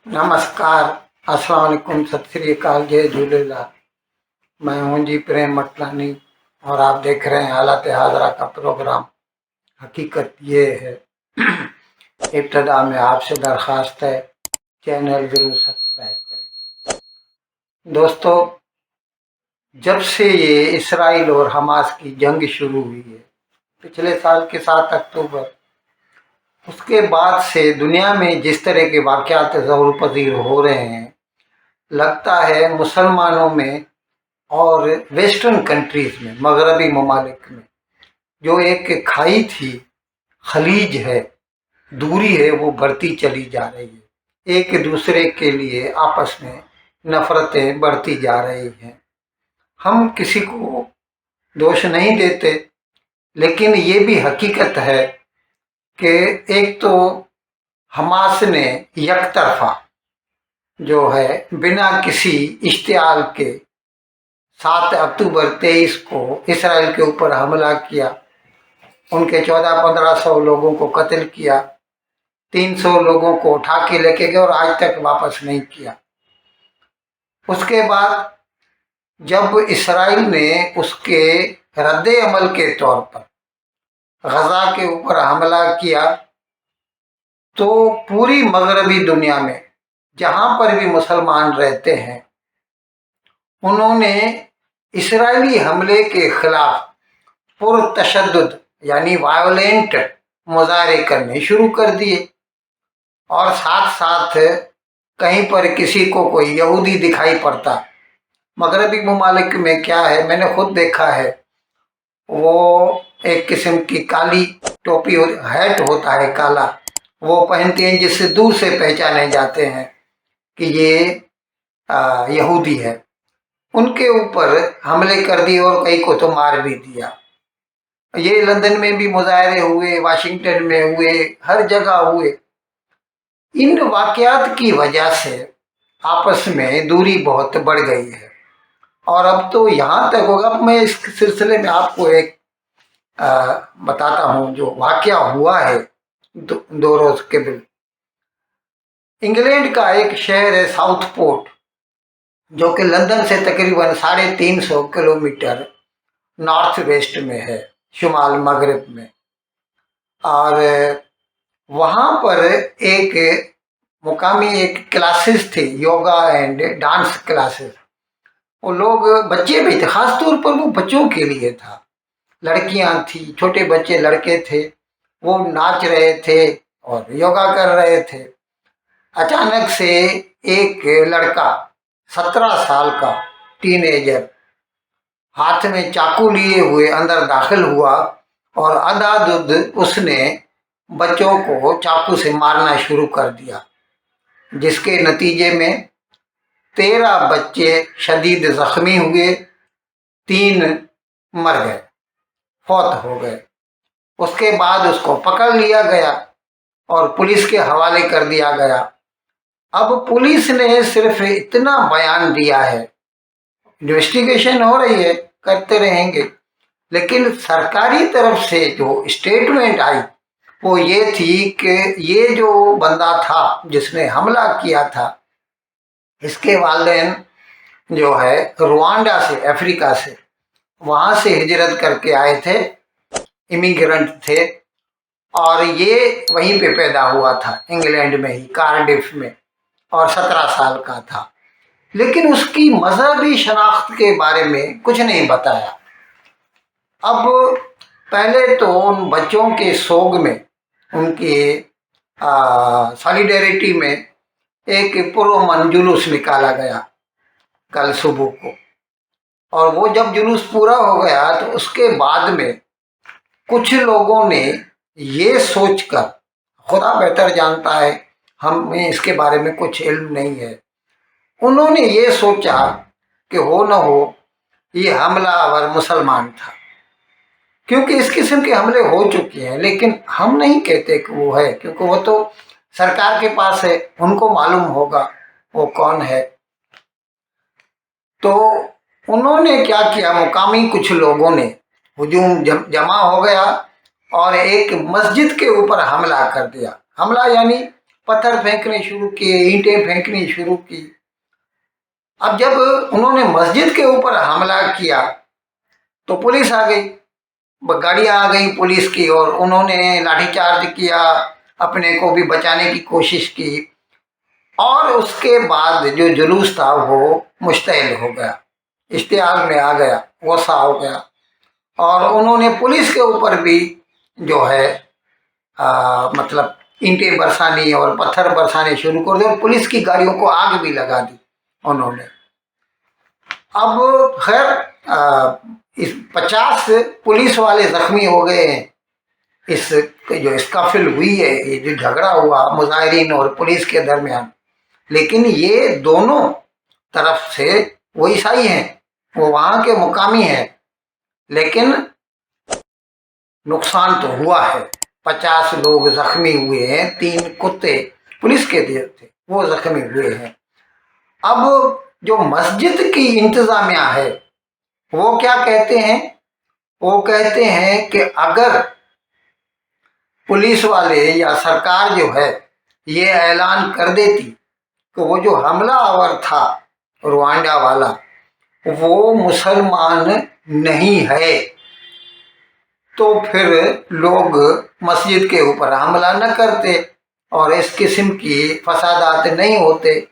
नमस्कार, अस्सलाम वालेकुम, सत श्री अकाल, जय झूलेलाल। मैं हूं जी प्रेम मटलानी और आप देख रहे हैं हालत हाजरा का प्रोग्राम। हकीकत ये है, इब्तदा में आपसे दरख्वास्त है, चैनल जरूर सब्सक्राइब करें। दोस्तों, जब से ये इसराइल और हमास की जंग शुरू हुई है पिछले साल के 7 अक्टूबर, उसके बाद से दुनिया में जिस तरह के वाक़यात ज़हूर पज़ीर हो रहे हैं, लगता है मुसलमानों में और वेस्टर्न कंट्रीज़ में, मगरबी ममालिक में जो एक खाई थी, खलीज है, दूरी है, वो बढ़ती चली जा रही है। एक दूसरे के लिए आपस में नफ़रतें बढ़ती जा रही हैं। हम किसी को दोष नहीं देते, लेकिन ये भी हकीकत है कि एक तो हमास ने यकतरफा जो है बिना किसी इश्तियाल के 7 अक्टूबर 23 को इसराइल के ऊपर हमला किया, उनके 1400-1500 लोगों को कत्ल किया, 300 लोगों को उठा के लेके गए और आज तक वापस नहीं किया। उसके बाद जब इसराइल ने उसके रद्द अमल के तौर पर गजा के ऊपर हमला किया, तो पूरी मगरबी दुनिया में जहां पर भी मुसलमान रहते हैं, उन्होंने इसराइली हमले के खिलाफ पुरतशद्दुद यानी वायोलेंट मुजाहरे करने शुरू कर दिए। और साथ साथ कहीं पर किसी को कोई यहूदी दिखाई पड़ता, मगरबी ममालिक में क्या है, मैंने खुद देखा है, वो एक किस्म की काली टोपी हैट होता है काला, वो पहनते हैं, जिससे दूर से पहचाने जाते हैं कि ये यहूदी है। उनके ऊपर हमले कर दिए और कई को तो मार भी दिया। ये लंदन में भी मुजाहरे हुए, वाशिंगटन में हुए, हर जगह हुए। इन वाकयात की वजह से आपस में दूरी बहुत बढ़ गई है और अब तो यहाँ तक होगा। अब मैं इस सिलसिले में आपको एक बताता हूँ जो वाकया हुआ है दो रोज के बिल। इंग्लैंड का एक शहर है साउथपोर्ट, जो कि लंदन से तकरीबन 350 किलोमीटर नॉर्थ वेस्ट में है, शुमाल मगरब में। और वहाँ पर एक मुकामी एक क्लासेस थे, योगा एंड डांस क्लासेस। वो लोग बच्चे भी थे, खास तौर पर वो बच्चों के लिए था। लड़कियां थी, छोटे बच्चे लड़के थे, वो नाच रहे थे और योगा कर रहे थे। अचानक से एक लड़का 17 साल का टीनेजर हाथ में चाकू लिए हुए अंदर दाखिल हुआ और अंधाधुंध उसने बच्चों को चाकू से मारना शुरू कर दिया, जिसके नतीजे में 13 बच्चे शदीद जख्मी हुए, 3 मर गए, फौत हो गए। उसके बाद उसको पकड़ लिया गया और पुलिस के हवाले कर दिया गया। अब पुलिस ने सिर्फ इतना बयान दिया है, इन्वेस्टिगेशन हो रही है, करते रहेंगे, लेकिन सरकारी तरफ से जो स्टेटमेंट आई वो ये थी कि ये जो बंदा था जिसने हमला किया था, इसके वालिदैन जो है रुवांडा से, अफ्रीका से, वहाँ से हिजरत करके आए थे, इमिग्रेंट थे, और ये वहीं पे पैदा हुआ था, इंग्लैंड में ही, कार्डिफ में, और 17 साल का था। लेकिन उसकी मजहबी शनाख्त के बारे में कुछ नहीं बताया। अब पहले तो उन बच्चों के सोग में, उनकी सॉलिडेरिटी में एक पुरअमन जुलूस निकाला गया कल सुबह को। और वो जब जुलूस पूरा हो गया तो उसके बाद में कुछ लोगों ने ये सोचकर, खुदा बेहतर जानता है, हमें इसके बारे में कुछ इल्म नहीं है, उन्होंने ये सोचा कि हो न हो ये हमलावर मुसलमान था, क्योंकि इस किस्म के हमले हो चुके हैं। लेकिन हम नहीं कहते कि वो है, क्योंकि वो तो सरकार के पास है, उनको मालूम होगा वो कौन है। तो उन्होंने क्या किया, मुकामी कुछ लोगों ने हुजूम जमा हो गया और एक मस्जिद के ऊपर हमला कर दिया। हमला यानी पत्थर फेंकने शुरू किए, ईंटें फेंकनी शुरू की। अब जब उन्होंने मस्जिद के ऊपर हमला किया तो पुलिस आ गई, गाड़ियां आ गई पुलिस की, और उन्होंने लाठीचार्ज किया, अपने को भी बचाने की कोशिश की। और उसके बाद जो जुलूस था वो मुश्तइल हो गया, इश्तिहार में आ गया, वसा हो गया, और उन्होंने पुलिस के ऊपर भी जो है मतलब ईंटें बरसानी और पत्थर बरसाने शुरू कर दिए, और पुलिस की गाड़ियों को आग भी लगा दी उन्होंने। अब खैर इस 50 पुलिस वाले जख्मी हो गए हैं। इस जो स्कफिल हुई है, ये जो झगड़ा हुआ मुजाहिरीन और पुलिस के दरमियान, लेकिन ये दोनों तरफ से वो ईसाई हैं, वो वहां के मुकामी हैं, लेकिन नुकसान तो हुआ है। 50 लोग जख्मी हुए हैं, 3 कुत्ते पुलिस के दिए थे वो जख्मी हुए हैं। अब जो मस्जिद की इंतजामिया है वो क्या कहते हैं, वो कहते हैं कि अगर पुलिस वाले या सरकार जो है ये ऐलान कर देती कि वो जो हमलावर था रुवांडा वाला वो मुसलमान नहीं है, तो फिर लोग मस्जिद के ऊपर हमला न करते और इस किस्म की फसादात नहीं होते।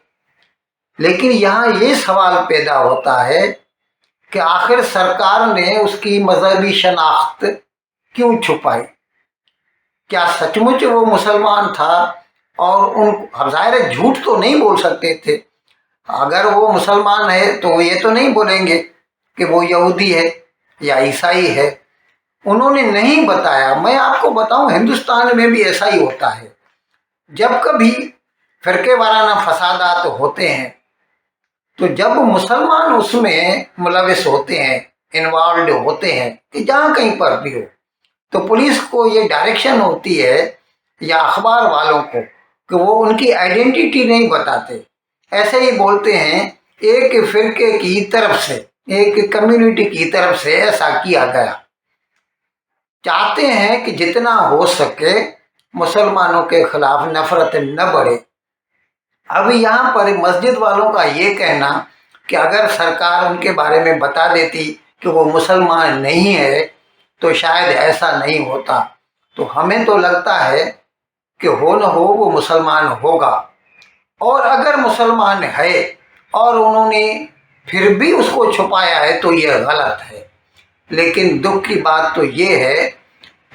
लेकिन यहाँ ये सवाल पैदा होता है कि आखिर सरकार ने उसकी मजहबी शनाख्त क्यों छुपाई? क्या सचमुच वो मुसलमान था? और उन ज़ाहिर झूठ तो नहीं बोल सकते थे। अगर वो मुसलमान है तो वो ये तो नहीं बोलेंगे कि वो यहूदी है या ईसाई है। उन्होंने नहीं बताया। मैं आपको बताऊं, हिंदुस्तान में भी ऐसा ही होता है। जब कभी फिरके वाराना फसादात होते हैं तो जब मुसलमान उसमें मुलविस होते हैं, इन्वॉल्व होते हैं, कि जहाँ कहीं पर भी हो, तो पुलिस को ये डायरेक्शन होती है या अखबार वालों को कि वो उनकी आइडेंटिटी नहीं बताते। ऐसे ही बोलते हैं एक फिरके की तरफ से, एक कम्युनिटी की तरफ से ऐसा किया गया। चाहते हैं कि जितना हो सके मुसलमानों के खिलाफ नफरत न बढ़े। अब यहाँ पर मस्जिद वालों का ये कहना कि अगर सरकार उनके बारे में बता देती कि वो मुसलमान नहीं है तो शायद ऐसा नहीं होता। तो हमें तो लगता है कि हो न हो वो मुसलमान होगा, और अगर मुसलमान है और उन्होंने फिर भी उसको छुपाया है तो यह गलत है। लेकिन दुख की बात तो ये है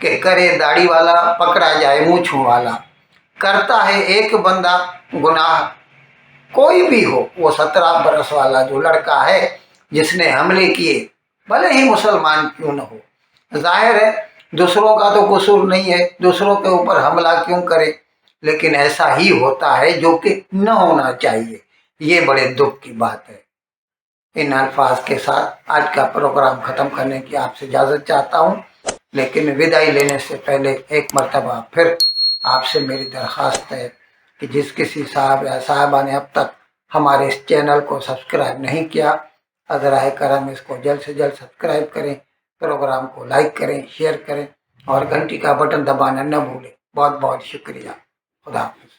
कि करे दाढ़ी वाला पकड़ा जाए मूंछों वाला। करता है एक बंदा गुनाह, कोई भी हो, वो 17 बरस वाला जो लड़का है जिसने हमले किए, भले ही मुसलमान क्यों न हो, जाहिर है दूसरों का तो कसूर नहीं है, दूसरों के ऊपर हमला क्यों करे, लेकिन ऐसा ही होता है जो कि न होना चाहिए। ये बड़े दुख की बात है। इन अल्फाज के साथ आज का प्रोग्राम ख़त्म करने की आपसे इजाज़त चाहता हूँ, लेकिन विदाई लेने से पहले एक मरतबा फिर आपसे मेरी दरख्वास्त है कि जिस किसी साहब या साहबा ने अब तक हमारे इस चैनल को सब्सक्राइब नहीं किया, अज़राए करम इसको जल्द से जल्द सब्सक्राइब करें, प्रोग्राम को लाइक करें, शेयर करें और घंटी का बटन दबाना न भूलें। बहुत बहुत शुक्रिया। खुदा हाफ़िज़।